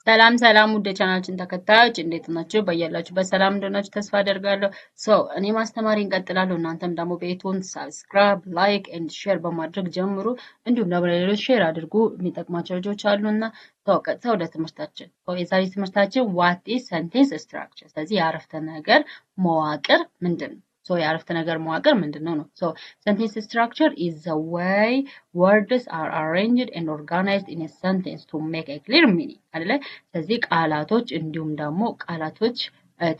ሰላም ውድ ቻናላችን ተከታዮች እንዴት ናችሁ? በያላችሁበት ሰላም እንደሆናችሁ ተስፋ አደርጋለሁ። እኔ ማስተማሪ እንቀጥላለሁ። እናንተም ደግሞ ቤቱን ሳብስክራይብ፣ ላይክ ኤንድ ሼር በማድረግ ጀምሩ። እንዲሁም ደግሞ ለሌሎች ሼር አድርጉ። የሚጠቅማቸው ልጆች አሉና ቀጥታ ወደ ትምህርታችን። የዛሬ ትምህርታችን ዋት ኢዝ ሰንቴንስ ስትራክቸር። ስለዚህ የአረፍተ ነገር መዋቅር ምንድን ነው? የአረፍተ ነገር መዋቅር ምንድነው ነው? sentence structure is the way words are arranged and organized in a sentence to make a clear meaning አይደለ? ስለዚህ ቃላቶች እንዲሁም ደግሞ ቃላቶች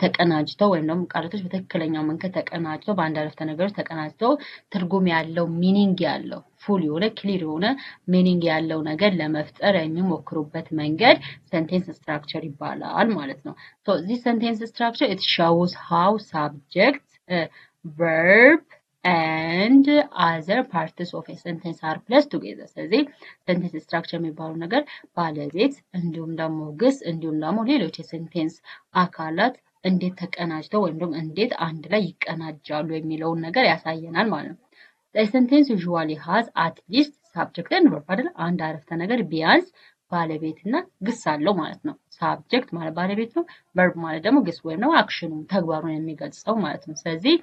ተቀናጅተው ወይም ደግሞ ቃላቶች በትክክለኛው መንገድ ተቀናጅተው በአንድ አረፍተ ነገር ውስጥ ተቀናጅተው ትርጉም ያለው ሚኒንግ ያለው ፉል የሆነ ክሊር የሆነ ሚኒንግ ያለው ነገር ለመፍጠር የሚሞክሩበት መንገድ sentence structure ይባላል ማለት ነው። this sentence structure it shows how subject verb and other parts of a sentence are placed together. ስለዚህ sentence structure የሚባለው ነገር ባለቤት እንዲሁም ደግሞ ግስ እንዲሁም ደግሞ ሌሎች የሴንቴንስ አካላት እንዴት ተቀናጅተው ወይም ደግሞ እንዴት አንድ ላይ ይቀናጃሉ የሚለውን ነገር ያሳየናል ማለት ነው። The sentence usually has at least subject and verb አይደል? አንድ አረፍተ ነገር ቢያንስ ባለቤትና ግስ አለው ማለት ነው። ሳብጀክት ማለት ባለቤት ነው። verb ማለት ደግሞ ግስ ወይም ደግሞ አክሽኑ ተግባሩን የሚገልጸው ማለት ነው። ስለዚህ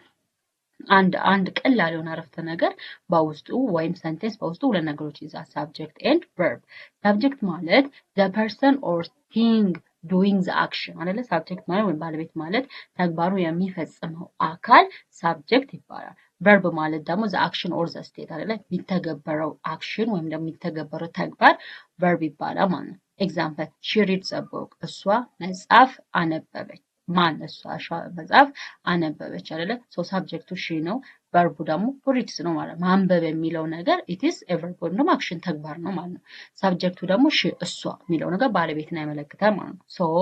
አንድ ቀላል የሆነ አረፍተ ነገር በውስጡ ወይም ሰንቴንስ በውስጡ ሁለት ነገሮች ይዛል፣ ሳብጀክት ኤንድ ቨርብ። ሳብጀክት ማለት the person or thing doing the action አይደለ? ሳብጀክት ማለት ወይም ባለቤት ማለት ተግባሩ የሚፈጽመው አካል ሳብጀክት ይባላል። ቨርብ ማለት ደግሞ the action or the state አይደለ? የሚተገበረው አክሽን ወይም ደግሞ የሚተገበረው ተግባር ቨርብ ይባላል ማለት ነው። ኤግዛምፕል she reads a book እሷ መጽሐፍ አነበበች። ማን እሷ መጽሐፍ አነበበች አይደለ? ሳብጀክቱ ሺ ነው። ቨርቡ ደግሞ ሪድስ ነው ማለት ማንበብ የሚለው ነገር it is a verb ወይም ደግሞ አክሽን ተግባር ነው ማለት ነው። ሳብጀክቱ ደግሞ ሺ እሷ የሚለው ነገር ባለቤትን ያመለክታል ማለት ነው።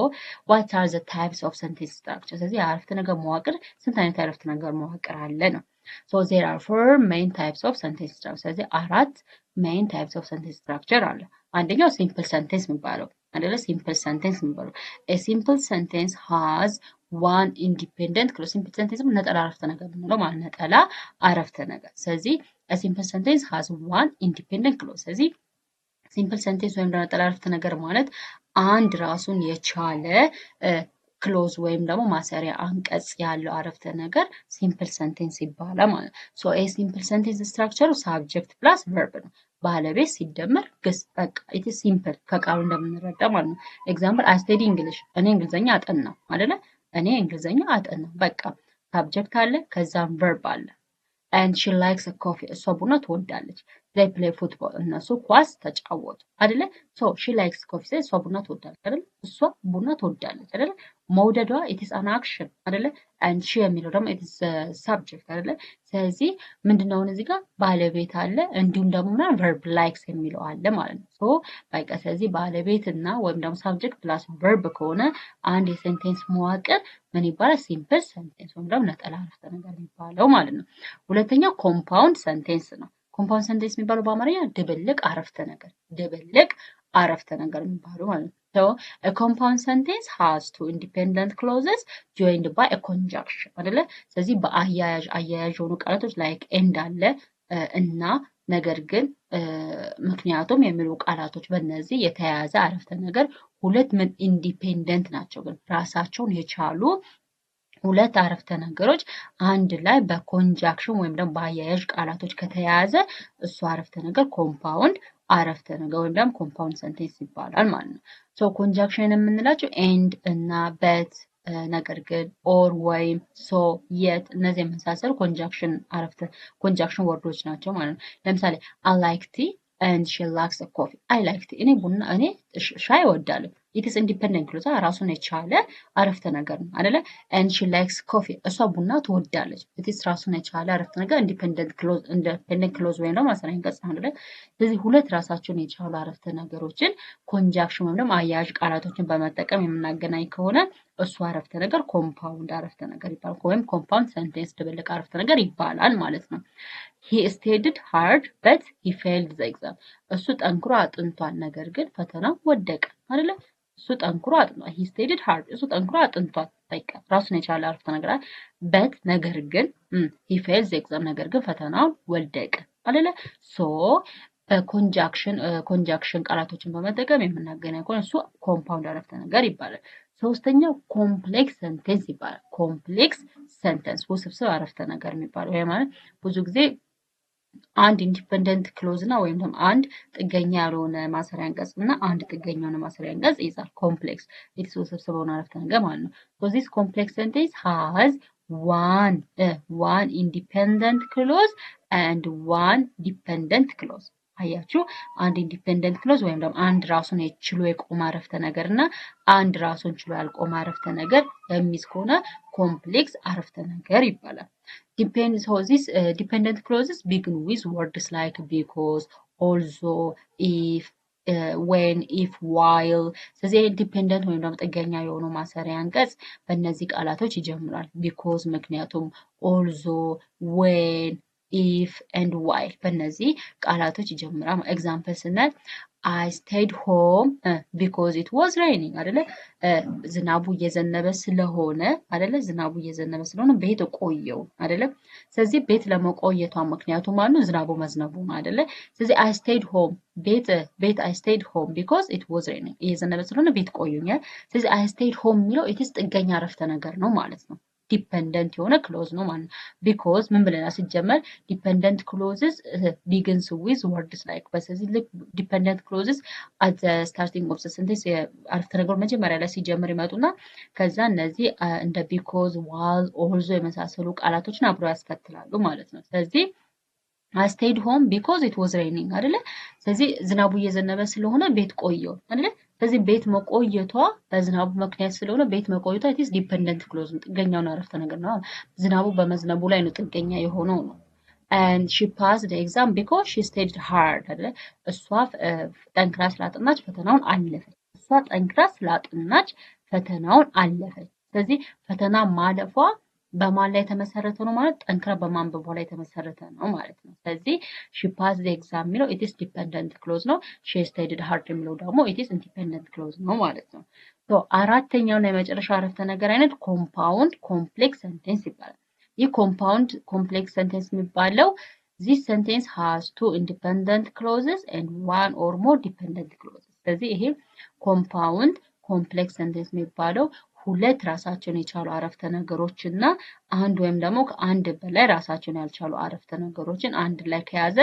what are the types of sentence structure? ስለዚህ የአረፍተ ነገር መዋቅር ስንት አይነት የአረፍተ ነገር መዋቅር አለ ነው። there are four main types of sentence structure። ስለዚህ አራት main types of sentence structure አለ። አንደኛው ሲምፕል ሰንቴንስ የሚባለው አይደለ? ሲምፕል ሰንቴንስ የሚባለው a simple sentence has one independent clause። ሲምፕል ሰንቴንስ ነጠላ አረፍተ ነገር ነው ማለት ነጠላ አረፍተ ነገር። ስለዚህ a simple sentence has one independent clause። ስለዚህ ሲምፕል ሰንቴንስ ወይም ነጠላ አረፍተ ነገር ማለት አንድ ራሱን የቻለ ክሎዝ ወይም ደግሞ ማሰሪያ አንቀጽ ያለው አረፍተ ነገር ሲምፕል ሰንቴንስ ይባላል ማለት ነው። a simple sentence structure ሳብጀክት ፕላስ ቨርብ ነው። ባለቤት ሲደመር ግስ በቃ ኢት ሲምፕል ከቃሉ እንደምንረዳ ማለት ነው። ኤግዛምፕል አይ ስቴዲ እንግሊሽ እኔ እንግሊዘኛ አጠናሁ አይደለ? እኔ እንግሊዘኛ አጠናሁ በቃ ሳብጀክት አለ ከዛም ቨርብ አለ። and she likes a coffee እሷ ቡና ትወዳለች። they play football እነሱ ኳስ ተጫወቱ አይደለ? she likes coffee እሷ ቡና ትወዳለች አይደለ? እሷ ቡና ትወዳለች አይደለ? መውደዷ it is an action አይደለ? and she የሚለው ደግሞ it is subject አይደለ? ስለዚህ ምንድነው እዚህ ጋር ባለቤት አለ እንዲሁም ደግሞ verb likes የሚለው አለ ማለት ነው። በቃ ስለዚህ ባለቤትና ወይም ደግሞ subject plus verb ከሆነ አንድ የሴንቴንስ መዋቅር ምን ይባላል? ሲምፕል ሰንቴንስ ወይም ደግሞ ነጠላ አረፍተ ነገር የሚባለው ማለት ነው። ሁለተኛው ኮምፓውንድ ሰንቴንስ ነው። ኮምፓውንድ ሰንቴንስ የሚባለው በአማርኛ ድብልቅ አረፍተ ነገር የሚባለው ማለት ነው። a compound sentence has two independent clauses joined by a conjunction አይደለ? ስለዚህ በአያያዥ የሆኑ ቃላቶች like and አለ እና ነገር ግን ምክንያቱም የሚሉ ቃላቶች በእነዚህ የተያያዘ አረፍተ ነገር ሁለት ኢንዲፔንደንት ናቸው፣ ግን ራሳቸውን የቻሉ ሁለት አረፍተ ነገሮች አንድ ላይ በኮንጃክሽን ወይም ደግሞ በአያያዥ ቃላቶች ከተያያዘ እሱ አረፍተ ነገር ኮምፓውንድ አረፍተ ነገር ወይም ደግሞ ኮምፓውንድ ሰንቴንስ ይባላል ማለት ነው። ኮንጃክሽን የምንላቸው ኤንድ እና በት ነገር ግን ኦር ወይም የት እነዚህ የመሳሰሉ ኮንጃክሽን ወርዶች ናቸው ማለት ነው። ለምሳሌ I like tea and she likes a coffee። I like tea እኔ ሻይ እወዳለሁ። it is independent clause ራሱን የቻለ አረፍተ ነገር ነው አይደለ? and she likes coffee እሷ ቡና ትወዳለች። it is ራሱን የቻለ አረፍተ ነገር independent clause ወይም ደግሞ ማሰሪያ አንቀጽ ነው አይደለ? ስለዚህ ሁለት ራሳቸውን የቻሉ አረፍተ ነገሮችን ኮንጃክሽን ወይም ደግሞ አያያዥ ቃላቶችን በመጠቀም የምናገናኝ ከሆነ እሱ አረፍተ ነገር ኮምፓውንድ አረፍተ ነገር ይባላል፣ ወይም ኮምፓውንድ ሰንቴንስ ድብልቅ አረፍተ ነገር ይባላል ማለት ነው። he studied hard but he failed the exam። እሱ ጠንክሮ አጥንቷል ነገር ግን ፈተናው ወደቀ አይደለ? እሱ ጠንክሮ አጥንቷል። he studied hard እሱ ጠንክሮ አጥንቷል በቃ ራሱን የቻለ አረፍተ ነገር but ነገር ግን he failed the exam ነገር ግን ፈተናው ወደቀ አይደለ? ኮንጃክሽን ቃላቶችን በመጠቀም የምናገናኝ ከሆነ እሱ ኮምፓውንድ አረፍተ ነገር ይባላል። ሶስተኛው ኮምፕሌክስ ሰንቴንስ ይባላል። ኮምፕሌክስ ሰንተንስ ውስብስብ አረፍተ ነገር የሚባለው ይሄ ማለት ብዙ ጊዜ አንድ ኢንዲፔንደንት ክሎዝ እና ወይም ደግሞ አንድ ጥገኛ ያልሆነ ማሰሪያ አንቀጽ እና አንድ ጥገኛ የሆነ ማሰሪያ አንቀጽ ይይዛል። ኮምፕሌክስ ኢትስ ውስብስብ የሆነ አረፍተ ነገር ማለት ነው። ሶ ዚስ ኮምፕሌክስ ሰንቴንስ ሃዝ ዋን ኢንዲፔንደንት ክሎዝ ኤንድ ዋን ዲፔንደንት ክሎዝ። አያችሁ፣ አንድ ኢንዲፔንደንት ክሎዝ ወይም ደግሞ አንድ ራሱን ችሎ የቆመ አረፍተ ነገር እና አንድ ራሱን ችሎ ያልቆመ አረፍተ ነገር የሚይዝ ከሆነ ኮምፕሌክስ አረፍተ ነገር ይባላል። So these dependent clauses begin with words like because, also, if, when, if, while. ስለዚህ ዲፔንደንት ወይም ደግሞ ጥገኛ የሆኑ ማሰሪያ አንቀጽ በእነዚህ ቃላቶች ይጀምራል። because ምክንያቱም፣ also, when, if and while በእነዚህ ቃላቶች ይጀምራል። ኤግዛምፕል ስናይ I stayed home because it was raining አይደለ? ዝናቡ እየዘነበ ስለሆነ አይደለ? ዝናቡ እየዘነበ ስለሆነ ቤት ቆየው አይደለ? ስለዚህ ቤት ለመቆየቷ ምክንያቱ ማለት ነው ዝናቡ መዝነቡ ነው አይደለ? ስለዚህ I stayed home ቤት I stayed home because it was raining እየዘነበ ስለሆነ ቤት ቆዩኛል። ስለዚህ I stayed home የሚለው ኢትስ ጥገኛ አረፍተ ነገር ነው ማለት ነው። ዲፔንደንት የሆነ ክሎዝ ነው ማለት ነው። ቢኮዝ ምን ብለናል ሲጀመር ዲፔንደንት ክሎዝስ ቢግንስ ዊዝ ወርድስ ላይክ በስለዚህ ልክ ዲፔንደንት ክሎዝስ አት ዘ ስታርቲንግ ኦፍ ዘ ሴንቴንስ አረፍተ ነገሩ መጀመሪያ ላይ ሲጀምር ይመጡና ከዛ እነዚህ እንደ ቢኮዝ፣ ዋዝ፣ ኦልዞ የመሳሰሉ ቃላቶችን አብረው ያስከትላሉ ማለት ነው። ስለዚህ I stayed home because it was raining አይደለ? ስለዚህ ዝናቡ እየዘነበ ስለሆነ ቤት ቆየው አይደለ? ስለዚህ ቤት መቆየቷ በዝናቡ ምክንያት ስለሆነ ቤት መቆየቷ ኢትስ ዲፔንደንት ክሎዝ ነው፣ ጥገኛውን አረፍተ ነገር ነው። ዝናቡ በመዝነቡ ላይ ነው ጥገኛ የሆነው ነው። and she passed the exam because she studied hard አይደለ? እሷ ጠንክራ ስላጠናች ፈተናውን አለፈች። እሷ ጠንክራ ስላጠናች ፈተናውን አለፈች። ስለዚህ ፈተና ማለፏ በማን ላይ የተመሰረተ ነው ማለት ጠንክራ በማንበቧ ላይ የተመሰረተ ነው ማለት ነው። ስለዚህ she passed the exam የሚለው ኢትስ ዲፔንደንት ክሎዝ ነው። she studied hard የሚለው ደግሞ ኢትስ ኢንዲፔንደንት ክሎዝ ነው ማለት ነው። ሶ አራተኛውና የመጨረሻ አረፍተ ነገር አይነት ኮምፓውንድ ኮምፕሌክስ ሰንቴንስ ይባላል። ይህ ኮምፓውንድ ኮምፕሌክስ ሰንቴንስ የሚባለው this sentence has two independent clauses and one or more dependent clauses። ስለዚህ ይሄ ኮምፓውንድ ኮምፕሌክስ ሰንቴንስ የሚባለው ሁለት ራሳቸውን የቻሉ አረፍተ ነገሮች እና አንድ ወይም ደግሞ ከአንድ በላይ ራሳቸውን ያልቻሉ አረፍተ ነገሮችን አንድ ላይ ከያዘ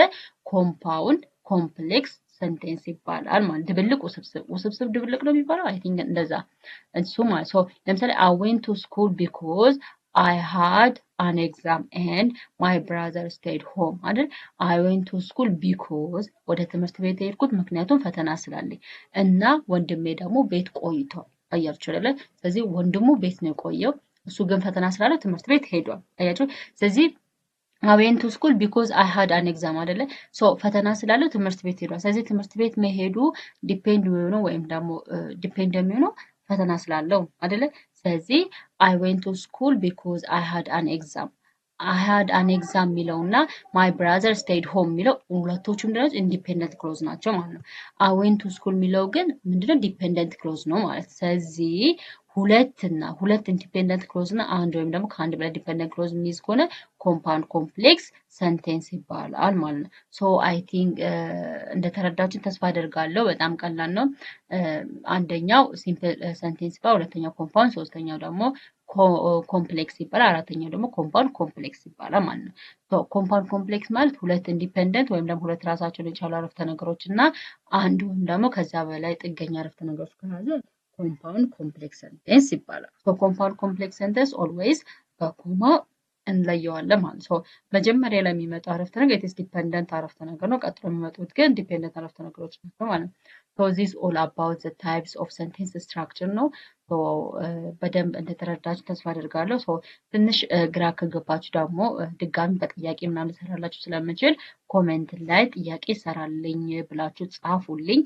ኮምፓውንድ ኮምፕሌክስ ሰንቴንስ ይባላል ማለት። ድብልቅ ውስብስብ ድብልቅ ነው የሚባለው አይ ቲንክ እንደዛ እሱ ማለት ሶ ለምሳሌ I went to school because I had an exam and my brother stayed home አይደል? I went to school because ወደ ትምህርት ቤት የሄድኩት ምክንያቱም ፈተና ስላለኝ እና ወንድሜ ደግሞ ቤት ቆይቷል። አያችሁ አይደለ? ስለዚህ ወንድሙ ቤት ነው የቆየው፣ እሱ ግን ፈተና ስላለ ትምህርት ቤት ሄዷል። አያችሁ? ስለዚህ I went to school because I had an exam አይደለ? ሶ ፈተና ስላለው ትምህርት ቤት ሄዷል። ስለዚህ ትምህርት ቤት መሄዱ ዲፔንድ የሚሆነው ወይም ደግሞ ዲፔንድ የሚሆነው ፈተና ስላለው አይደለ? ስለዚህ I went to school because I had an exam I had an exam የሚለው እና my brother stayed home የሚለው ሁለቶቹም ደግሞ ኢንዲፔንደንት ክሎዝ ናቸው ማለት ነው። I went to school የሚለው ግን ምንድነው ዲፔንደንት ክሎዝ ነው ማለት። ስለዚህ ሁለት ኢንዲፔንደንት ክሎዝ እና አንድ ወይም ደግሞ ከአንድ በላይ ዲፔንደንት ክሎዝ የሚይዝ ከሆነ ኮምፓውንድ ኮምፕሌክስ ሰንቴንስ ይባላል ማለት ነው። ሶ አይ ቲንክ እንደተረዳችን ተስፋ አደርጋለሁ። በጣም ቀላል ነው። አንደኛው ሲምፕል ሰንቴንስ ይባላል፣ ሁለተኛው ኮምፓውንድ፣ ሶስተኛው ደግሞ ኮምፕሌክስ ይባላል፣ አራተኛው ደግሞ ኮምፓውንድ ኮምፕሌክስ ይባላል ማለት ነው። ኮምፓውንድ ኮምፕሌክስ ማለት ሁለት ኢንዲፔንደንት ወይም ደግሞ ሁለት ራሳቸውን የቻሉ አረፍተ ነገሮች እና አንድ ወይም ደግሞ ከዛ በላይ ጥገኛ አረፍተ ነገሮች ከያዘ ኮምፓውንድ ኮምፕሌክስ ሰንቴንስ ይባላል። ኮምፓውንድ ኮምፕሌክስ ሰንቴንስ ኦልዌይስ በኮማ እንለየዋለን ማለት ነው። መጀመሪያ ላይ የሚመጣው አረፍተ ነገር ኢትስ ዲፔንደንት አረፍተ ነገር ነው። ቀጥሎ የሚመጡት ግን ዲፔንደንት አረፍተ ነገሮች ናቸው ማለት ነው። ሶ ዚስ ኦል አባውት ዘ ታይፕስ ኦፍ ሰንቴንስ ስትራክቸር ነው። በደንብ እንደተረዳችሁ ተስፋ አደርጋለሁ። ሶ ትንሽ ግራ ከገባችሁ ደግሞ ድጋሚ በጥያቄ ምናምን ልሰራላችሁ ስለምችል ኮሜንት ላይ ጥያቄ ሰራልኝ ብላችሁ ጻፉልኝ።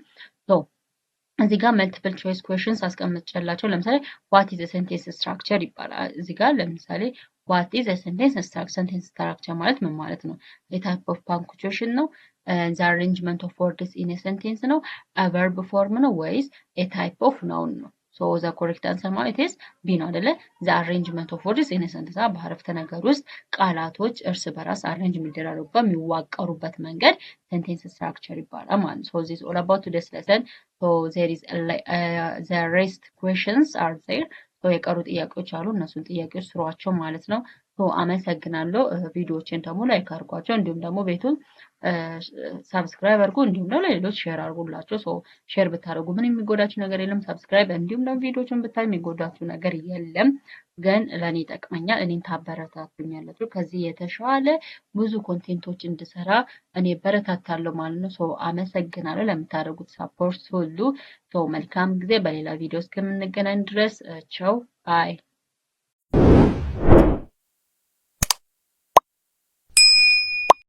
እዚህ ጋር መልቲፕል ቾይስ ኩዌሽንስ አስቀምጬላቸው ለምሳሌ ዋት ኢዝ ሴንቴንስ ስትራክቸር ይባላል። እዚህ ጋር ለምሳሌ ዋት ኢዝ ሴንቴንስ ስትራክቸር፣ ሴንቴንስ ስትራክቸር ማለት ምን ማለት ነው? የታይፕ ኦፍ ፓንክቹዌሽን ነው? ዘ አሬንጅመንት ኦፍ ወርድስ ኢን ሴንቴንስ ነው? ቨርብ ፎርም ነው ወይስ የታይፕ ኦፍ ናውን ነው? ሶ ዘ ኮሬክት አንሰር ማለት ኢዝ ቢ ነው አይደለ? ዘ አሬንጅመንት ኦፍ ወርድስ ኢን ሰንተንስ በአረፍተ ነገር ውስጥ ቃላቶች እርስ በራስ አሬንጅ የሚደራረቡበት የሚዋቀሩበት መንገድ ሴንቴንስ ስትራክቸር ይባላል ማለት ነው። ሶ ዚስ ኦል አባውት ቱዴስ ሌሰን ሶ ዜር ኢዝ ዘ ሬስት ኩዌሽንስ አር ዜር የቀሩ ጥያቄዎች አሉ። እነሱን ጥያቄዎች ስሯቸው ማለት ነው። አመሰግናለሁ። ቪዲዮዎችን ደግሞ ላይክ አድርጓቸው፣ እንዲሁም ደግሞ ቤቱን ሳብስክራይብ አድርጉ፣ እንዲሁም ደግሞ ለሌሎች ሼር አድርጉላቸው። ሼር ብታደርጉ ምን የሚጎዳችሁ ነገር የለም። ሳብስክራይብ እንዲሁም ደግሞ ቪዲዮዎችን ብታይ የሚጎዳችሁ ነገር የለም። ግን ለእኔ ይጠቅመኛል፣ እኔን ታበረታቱኛላችሁ። ከዚህ የተሻለ ብዙ ኮንቴንቶች እንድሰራ እኔ በረታታለሁ ማለት ነው። አመሰግናለሁ ለምታደርጉት ሳፖርት ሁሉ። መልካም ጊዜ። በሌላ ቪዲዮ እስከምንገናኝ ድረስ ቸው ባይ